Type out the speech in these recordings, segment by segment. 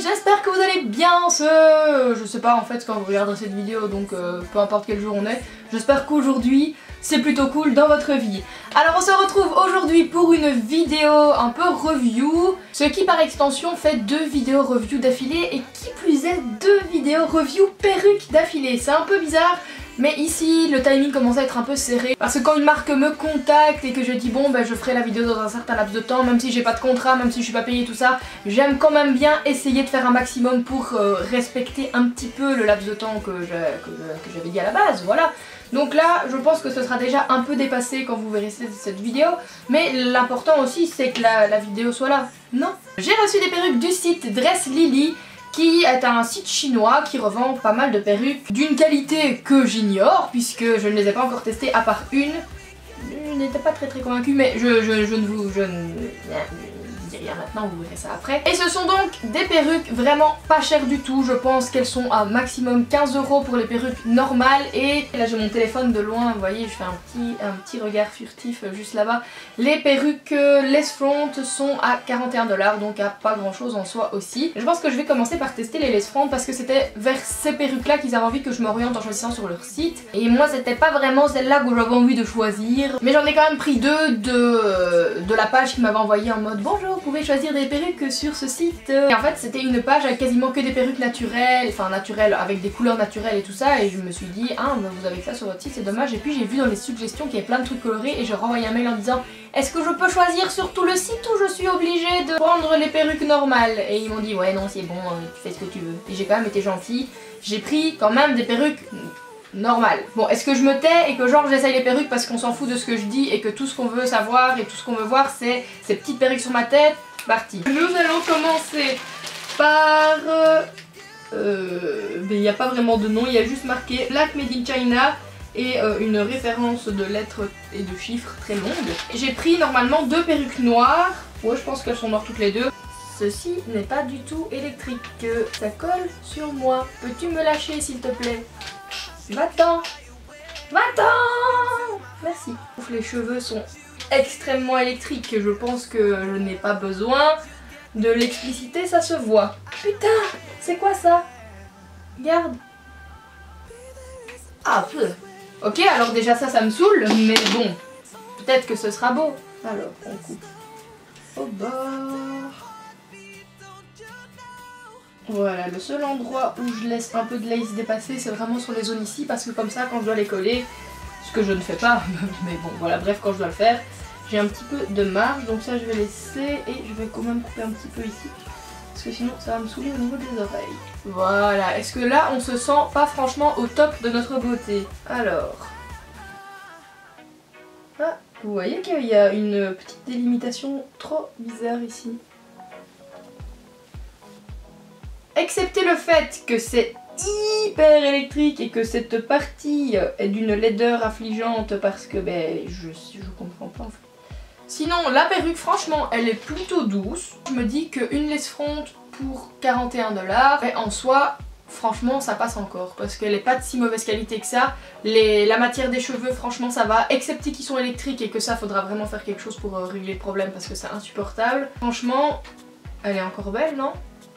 J'espère que vous allez bien je sais pas en fait quand vous regarderez cette vidéo, donc peu importe quel jour on est. J'espère qu'aujourd'hui c'est plutôt cool dans votre vie. Alors on se retrouve aujourd'hui pour une vidéo un peu review, ce qui par extension fait 2 vidéos review d'affilée et qui plus est 2 vidéos review perruques d'affilée. C'est un peu bizarre. Mais ici, le timing commence à être un peu serré parce que quand une marque me contacte et que je dis bon ben je ferai la vidéo dans un certain laps de temps, même si j'ai pas de contrat, même si je suis pas payée tout ça, j'aime quand même bien essayer de faire un maximum pour respecter un petit peu le laps de temps que j'avais dit à la base, voilà. Donc là, je pense que ce sera déjà un peu dépassé quand vous verrez cette vidéo, mais l'important aussi c'est que la vidéo soit là, non? J'ai reçu des perruques du site Dress Lily, qui est un site chinois qui revend pas mal de perruques d'une qualité que j'ignore puisque je ne les ai pas encore testées à part une. Je n'étais pas très convaincue, mais je ne dis rien maintenant, vous verrez ça après. Et ce sont donc des perruques vraiment pas chères du tout, je pense qu'elles sont à maximum 15 € pour les perruques normales. Et là j'ai mon téléphone de loin, vous voyez, je fais un petit regard furtif juste là-bas. Les perruques lace front sont à 41 $, donc à pas grand chose en soi aussi. Je pense que je vais commencer par tester les lace front parce que c'était vers ces perruques là qu'ils avaient envie que je m'oriente en choisissant sur leur site. Et moi c'était pas vraiment celle-là que j'avais envie de choisir, mais j'en ai quand même pris 2 de la page qui m'avait envoyé en mode bonjour, vous pouvez choisir des perruques sur ce site. Et en fait c'était une page avec quasiment que des perruques naturelles, enfin naturelles avec des couleurs naturelles et tout ça, et je me suis dit ah bah, vous avez que ça sur votre site, c'est dommage. Et puis j'ai vu dans les suggestions qu'il y avait plein de trucs colorés et j'ai renvoyé un mail en disant est-ce que je peux choisir sur tout le site ou je suis obligée de prendre les perruques normales? Et ils m'ont dit ouais non c'est bon, tu fais ce que tu veux. Et j'ai quand même été gentille, j'ai pris quand même des perruques normales. Bon, est-ce que je me tais et que genre j'essaye les perruques parce qu'on s'en fout de ce que je dis et que tout ce qu'on veut savoir et tout ce qu'on veut voir c'est ces petites perruques sur ma tête? Parti. Nous allons commencer par... mais il n'y a pas vraiment de nom, il y a juste marqué Black Made in China et une référence de lettres et de chiffres très longue. J'ai pris normalement 2 perruques noires, ouais je pense qu'elles sont noires toutes les deux. Ceci n'est pas du tout électrique, ça colle sur moi. Peux-tu me lâcher s'il te plaît? Va-t'en! Va-t'en! Merci. Les cheveux sont extrêmement électriques, je pense que je n'ai pas besoin de l'expliciter, ça se voit. Putain, c'est quoi ça? Regarde. Ah peu. Ok, alors déjà ça me saoule, mais bon, peut-être que ce sera beau. Alors, on coupe au bord. Voilà, le seul endroit où je laisse un peu de lace dépasser, c'est vraiment sur les zones ici, parce que comme ça, quand je dois les coller, ce que je ne fais pas, mais bon, voilà, bref, quand je dois le faire, j'ai un petit peu de marge, donc ça je vais laisser, et je vais quand même couper un petit peu ici, parce que sinon ça va me saouler au niveau des oreilles. Voilà, est-ce que là, on se sent pas franchement au top de notre beauté? Alors... Ah, vous voyez qu'il y a une petite délimitation trop bizarre ici. Excepté le fait que c'est hyper électrique et que cette partie est d'une laideur affligeante parce que ben je comprends pas en fait. Sinon la perruque franchement elle est plutôt douce. Je me dis qu'une lace front pour 41 $, et en soi franchement ça passe encore parce qu'elle est pas de si mauvaise qualité que ça. La matière des cheveux franchement ça va, excepté qu'ils sont électriques et que ça faudra vraiment faire quelque chose pour régler le problème parce que c'est insupportable. Franchement elle est encore belle, non?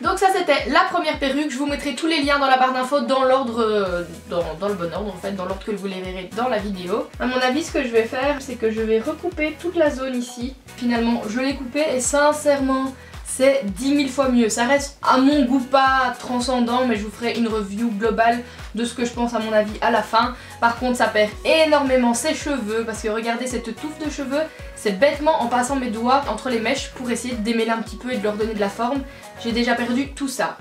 Donc ça c'était la première perruque, je vous mettrai tous les liens dans la barre d'infos dans l'ordre, dans le bon ordre en fait, dans l'ordre que vous les verrez dans la vidéo. À mon avis ce que je vais faire c'est que je vais recouper toute la zone ici. Finalement je l'ai coupée et sincèrement c'est 10 000 fois mieux. Ça reste à mon goût pas transcendant mais je vous ferai une review globale de ce que je pense à mon avis à la fin. Par contre ça perd énormément ses cheveux parce que regardez cette touffe de cheveux, c'est bêtement en passant mes doigts entre les mèches pour essayer de démêler un petit peu et de leur donner de la forme. J'ai déjà perdu tout ça.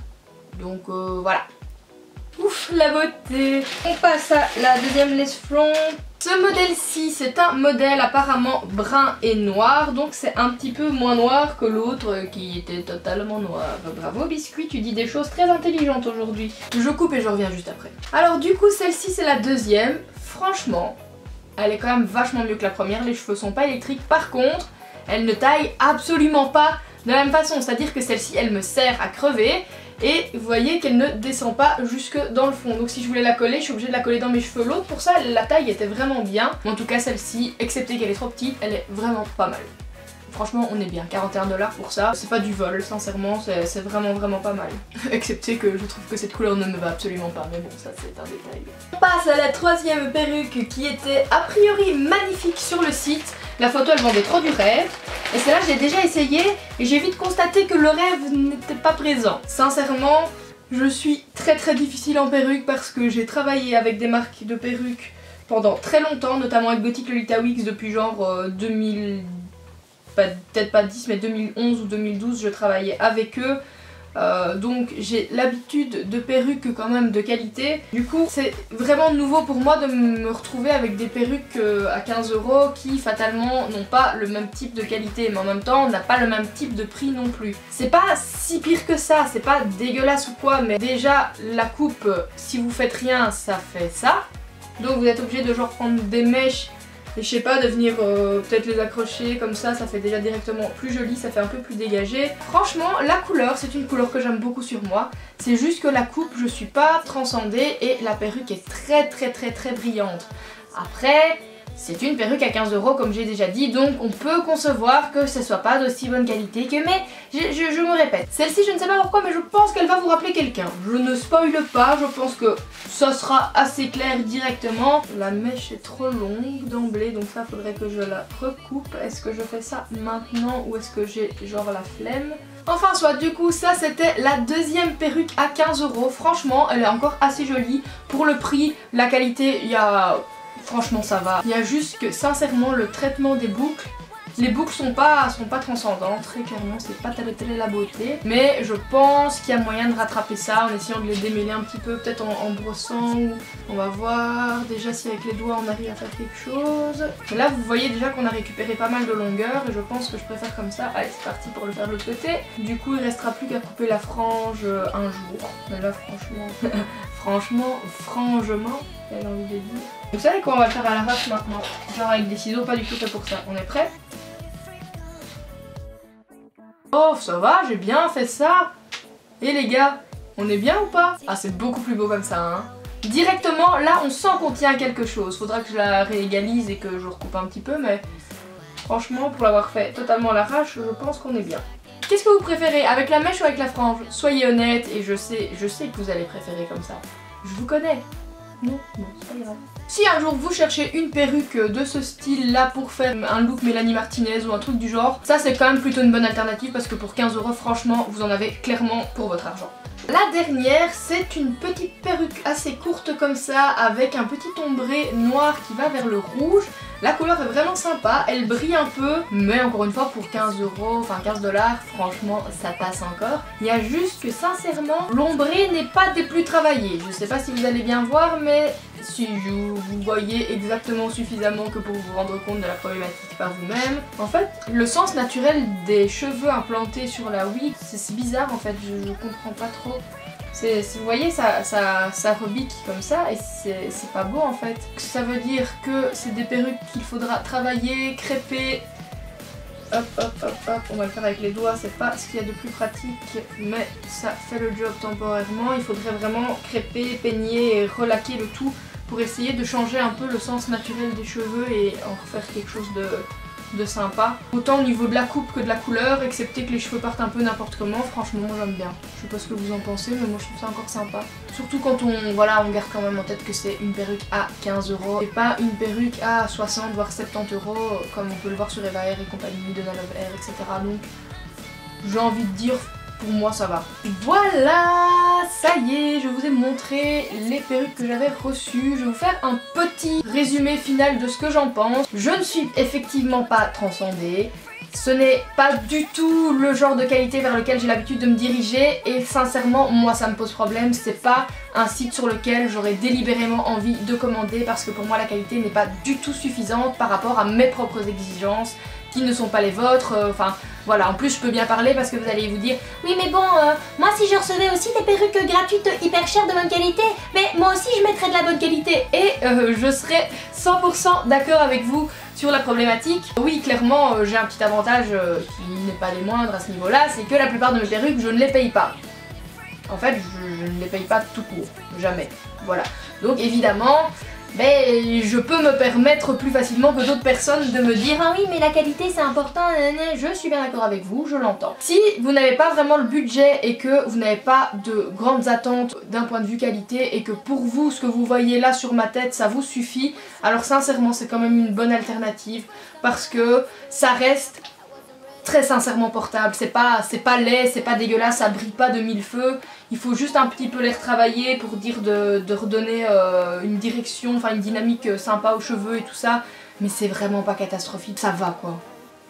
Donc voilà. Ouf la beauté. On passe à la deuxième lace front. Ce modèle-ci, c'est un modèle apparemment brun et noir, donc c'est un petit peu moins noir que l'autre qui était totalement noir. Bravo Biscuit, tu dis des choses très intelligentes aujourd'hui. Je coupe et je reviens juste après. Alors du coup, celle-ci c'est la deuxième. Franchement, elle est quand même vachement mieux que la première, les cheveux sont pas électriques. Par contre, elle ne taille absolument pas de la même façon, c'est-à-dire que celle-ci, elle me sert à crever. Et vous voyez qu'elle ne descend pas jusque dans le fond. Donc si je voulais la coller, je suis obligée de la coller dans mes cheveux. L'autre pour ça, la taille était vraiment bien. En tout cas celle-ci, excepté qu'elle est trop petite, elle est vraiment pas mal. franchement on est bien, 41 $ pour ça, c'est pas du vol sincèrement, c'est vraiment pas mal. Excepté que je trouve que cette couleur ne me va absolument pas, mais bon ça c'est un détail. On passe à la troisième perruque qui était a priori magnifique sur le site. La photo elle vendait trop du rêve. Et celle-là j'ai déjà essayé et j'ai vite constaté que le rêve n'était pas présent. Sincèrement, je suis très difficile en perruque parce que j'ai travaillé avec des marques de perruques pendant très longtemps, notamment avec Gothic Lolita Wigs depuis genre 2000, peut-être pas 10 mais 2011 ou 2012 je travaillais avec eux. Donc j'ai l'habitude de perruques quand même de qualité. Du coup c'est vraiment nouveau pour moi de me retrouver avec des perruques à 15 € qui fatalement n'ont pas le même type de qualité, mais en même temps n'a pas le même type de prix non plus. C'est pas si pire que ça, c'est pas dégueulasse ou quoi, mais déjà la coupe, si vous faites rien ça fait ça. Donc vous êtes obligé de genre prendre des mèches et je sais pas, de venir peut-être les accrocher comme ça fait déjà directement plus joli, ça fait un peu plus dégagé. Franchement la couleur c'est une couleur que j'aime beaucoup sur moi, c'est juste que la coupe je suis pas transcendée et la perruque est très brillante. Après c'est une perruque à 15 € comme j'ai déjà dit, donc on peut concevoir que ce soit pas d'aussi bonne qualité que, mais je me répète. Celle-ci je ne sais pas pourquoi mais je pense qu'elle va vous rappeler quelqu'un. Je ne spoile pas, je pense que ça sera assez clair directement. La mèche est trop longue d'emblée, donc ça faudrait que je la recoupe. Est-ce que je fais ça maintenant ou est-ce que j'ai genre la flemme? Enfin soit, du coup ça c'était la deuxième perruque à 15 €. Franchement elle est encore assez jolie. Pour le prix, la qualité, il y a... Franchement ça va. Il y a juste que sincèrement le traitement des boucles, les boucles sont pas transcendantes, très clairement c'est pas très la beauté. Mais je pense qu'il y a moyen de rattraper ça en essayant de les démêler un petit peu, peut-être en brossant. Ou on va voir déjà si avec les doigts on arrive à faire quelque chose. Et là vous voyez déjà qu'on a récupéré pas mal de longueur et je pense que je préfère comme ça. Allez c'est parti pour le faire de l'autre côté. Du coup il restera plus qu'à couper la frange un jour. Mais là franchement, franchement, j'ai envie de dire. Vous savez quoi, on va le faire à l'arrache maintenant. Genre avec des ciseaux pas du tout fait pour ça. On est prêt? Oh ça va, j'ai bien fait ça. Et les gars, on est bien ou pas? Ah c'est beaucoup plus beau comme ça hein. Directement là on sent qu'on tient quelque chose. Faudra que je la réégalise et que je recoupe un petit peu, mais franchement pour l'avoir fait totalement à l'arrache, je pense qu'on est bien. Qu'est-ce que vous préférez, avec la mèche ou avec la frange? Soyez honnête et je sais que vous allez préférer comme ça. Je vous connais. Non, c'est pas grave. Si un jour vous cherchez une perruque de ce style là pour faire un look Mélanie Martinez ou un truc du genre, ça c'est quand même plutôt une bonne alternative parce que pour 15 € franchement vous en avez clairement pour votre argent. La dernière c'est une petite perruque assez courte comme ça avec un petit ombré noir qui va vers le rouge. La couleur est vraiment sympa, elle brille un peu, mais encore une fois pour 15 €, enfin 15 $, franchement ça passe encore. Il y a juste que sincèrement, l'ombré n'est pas des plus travaillés. Je sais pas si vous allez bien voir, mais si vous voyez exactement suffisamment que pour vous rendre compte de la problématique par vous-même. En fait, le sens naturel des cheveux implantés sur la wig, c'est bizarre en fait, je comprends pas trop. Vous voyez, ça rebique comme ça et c'est pas beau en fait. Ça veut dire que c'est des perruques qu'il faudra travailler, crêper. Hop, on va le faire avec les doigts, c'est pas ce qu'il y a de plus pratique, mais ça fait le job temporairement. Il faudrait vraiment crêper, peigner et relaquer le tout pour essayer de changer un peu le sens naturel des cheveux et en refaire quelque chose de sympa. Autant au niveau de la coupe que de la couleur, excepté que les cheveux partent un peu n'importe comment, franchement moi j'aime bien. Je sais pas ce que vous en pensez, mais moi je trouve ça encore sympa. Surtout quand on garde quand même en tête que c'est une perruque à 15 € et pas une perruque à 60 voire 70 € comme on peut le voir sur Eva Air et compagnie, Donna Love Air, etc. Donc j'ai envie de dire, pour moi ça va. Voilà, ça y est, je vous ai montré les perruques que j'avais reçues. Je vais vous faire un petit résumé final de ce que j'en pense. Je ne suis effectivement pas transcendée. Ce n'est pas du tout le genre de qualité vers lequel j'ai l'habitude de me diriger et sincèrement moi ça me pose problème. C'est pas un site sur lequel j'aurais délibérément envie de commander parce que pour moi la qualité n'est pas du tout suffisante par rapport à mes propres exigences qui ne sont pas les vôtres, enfin voilà. En plus je peux bien parler parce que vous allez vous dire oui mais bon moi si je recevais aussi des perruques gratuites hyper chères de bonne qualité, mais moi aussi je mettrais de la bonne qualité et je serais 100% d'accord avec vous sur la problématique. Oui clairement j'ai un petit avantage qui n'est pas les moindres à ce niveau là, c'est que la plupart de mes perruques je ne les paye pas. En fait je ne les paye pas tout court, jamais, voilà. Donc évidemment mais je peux me permettre plus facilement que d'autres personnes de me dire ah oui mais la qualité c'est important, je suis bien d'accord avec vous, je l'entends. Si vous n'avez pas vraiment le budget et que vous n'avez pas de grandes attentes d'un point de vue qualité et que pour vous ce que vous voyez là sur ma tête ça vous suffit, alors sincèrement c'est quand même une bonne alternative parce que ça reste très sincèrement portable, c'est pas laid, c'est pas dégueulasse, ça brille pas de mille feux, il faut juste un petit peu les retravailler pour dire de redonner une direction, enfin une dynamique sympa aux cheveux et tout ça, mais c'est vraiment pas catastrophique, ça va quoi.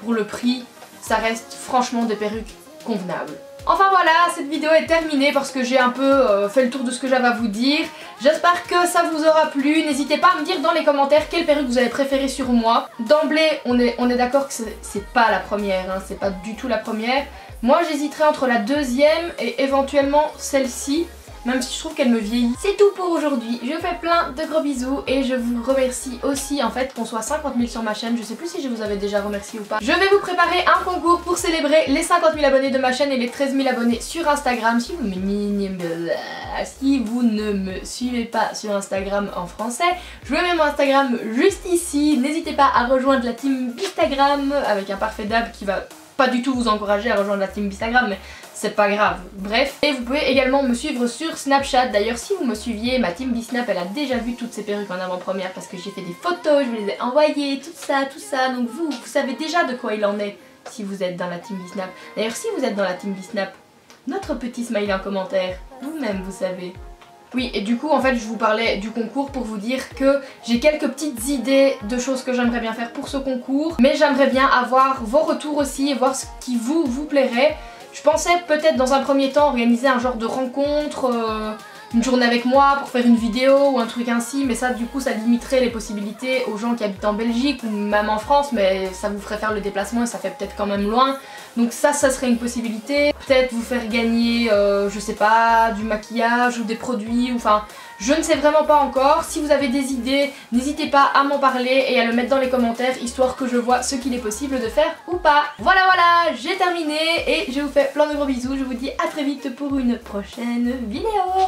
Pour le prix, ça reste franchement des perruques convenables. Enfin voilà, cette vidéo est terminée parce que j'ai un peu fait le tour de ce que j'avais à vous dire. J'espère que ça vous aura plu. N'hésitez pas à me dire dans les commentaires quelle perruque vous avez préférée sur moi. D'emblée, on est d'accord que c'est pas la première, hein, c'est pas du tout la première. Moi j'hésiterais entre la deuxième et éventuellement celle-ci, même si je trouve qu'elle me vieillit. C'est tout pour aujourd'hui, je vous fais plein de gros bisous et je vous remercie aussi en fait qu'on soit 50 000 sur ma chaîne. Je sais plus si je vous avais déjà remercié ou pas. Je vais vous préparer un concours pour célébrer les 50 000 abonnés de ma chaîne et les 13 000 abonnés sur Instagram. Si vous ne me suivez pas sur Instagram en français, je vous mets mon Instagram juste ici. N'hésitez pas à rejoindre la team Bistagram avec un parfait dab qui va pas du tout vous encourager à rejoindre la team Bistagram, mais c'est pas grave, bref. Et vous pouvez également me suivre sur Snapchat. D'ailleurs si vous me suiviez, ma team Bisnap elle a déjà vu toutes ces perruques en avant-première parce que j'ai fait des photos, je vous les ai envoyées, tout ça. Donc vous savez déjà de quoi il en est si vous êtes dans la team Bisnap. D'ailleurs si vous êtes dans la team Bisnap, notre petit smiley en commentaire, vous-même vous savez. Oui, et du coup en fait je vous parlais du concours pour vous dire que j'ai quelques petites idées de choses que j'aimerais bien faire pour ce concours, mais j'aimerais bien avoir vos retours aussi et voir ce qui vous plairait. Je pensais peut-être dans un premier temps organiser un genre de rencontre, une journée avec moi pour faire une vidéo ou un truc ainsi, mais ça du coup ça limiterait les possibilités aux gens qui habitent en Belgique ou même en France, mais ça vous ferait faire le déplacement et ça fait peut-être quand même loin. Donc ça serait une possibilité. Peut-être vous faire gagner, je sais pas, du maquillage ou des produits, ou enfin je ne sais vraiment pas encore. Si vous avez des idées, n'hésitez pas à m'en parler et à le mettre dans les commentaires histoire que je vois ce qu'il est possible de faire ou pas. Voilà, j'ai terminé et je vous fais plein de gros bisous. Je vous dis à très vite pour une prochaine vidéo.